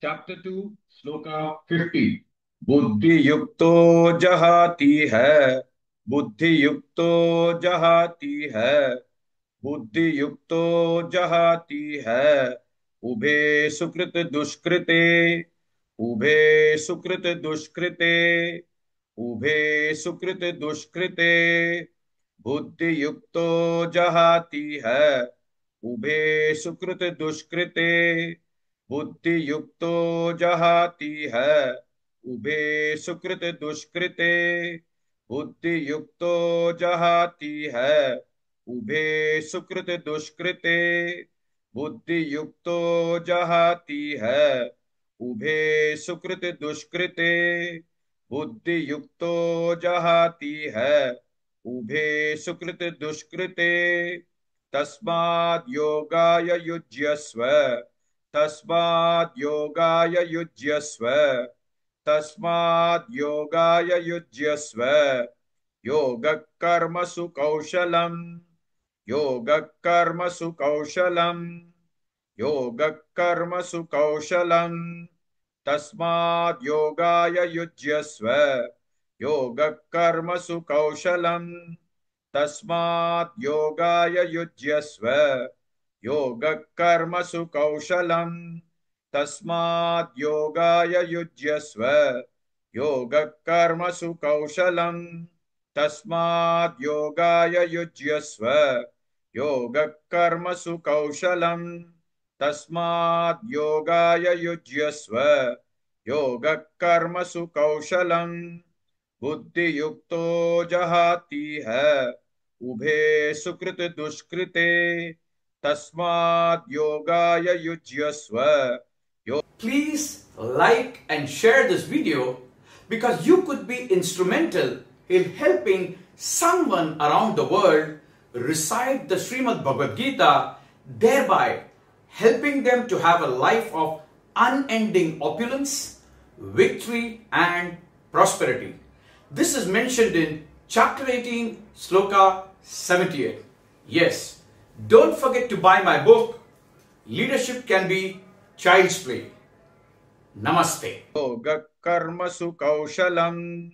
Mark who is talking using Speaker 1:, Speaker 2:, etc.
Speaker 1: Chapter 2, Sloka 50. बुद्धि युक्तो जहाती है, बुद्धि युक्तो जहाती है, बुद्धि युक्तो जहाती है, उभे सुकृत दुष्कृते, उभे सुकृत दुष्कृते, उभे सुकृत दुष्कृते, बुद्धि युक्तो जहाती है, उभे सुकृत दुष्कृते, बुद्धि युक्तो जहाती है, उभे सुकृत दुष्कृते, बुद्धि युक्तो जहाती है, उभे सुकृत दुष्कृते, बुद्धि युक्तो जहाती है, उभे सुकृत दुष्कृते, बुद्धि युक्तो जहाती है, उभे सुकृत दुष्कृते, तस्माद् योगाय युज्यस्व, तस्माद् योगाय युज्यस्व, तस्माद् योगाय युज्यस्व, योगः कर्मसु कौशलम्, योगः कर्मसु कौशलम्, योगः कर्मसु कौशलम्, तस्माद् योगाय युज्यस्व, योगः कर्मसु कौशलम्, तस्माद् योगाय युज्यस्व, योगः कर्मसु कौशलम्, तस्माद् योगाय युज्यस्व, योगः कर्मसु कौशलम्, तस्माद् योगाय युज्यस्व, योगः कर्मसु कौशलम्, तस्माद् योगाय युज्यस्व, योगः कर्मसु कौशलम्, बुद्धि युक्तो जहाती है, उभे सुकृत दुष्कृते, तस्माद् योगाय युज्यस्व।
Speaker 2: Please like and share this video because you could be instrumental in helping someone around the world recite the Srimad Bhagavad Gita, thereby helping them to have a life of unending opulence, victory and prosperity. This is mentioned in chapter 18, sloka 78. Yes, don't forget to buy my book, Leadership Can Be Child's Play. Namaste.
Speaker 1: योगः कर्मसु कौशलम्।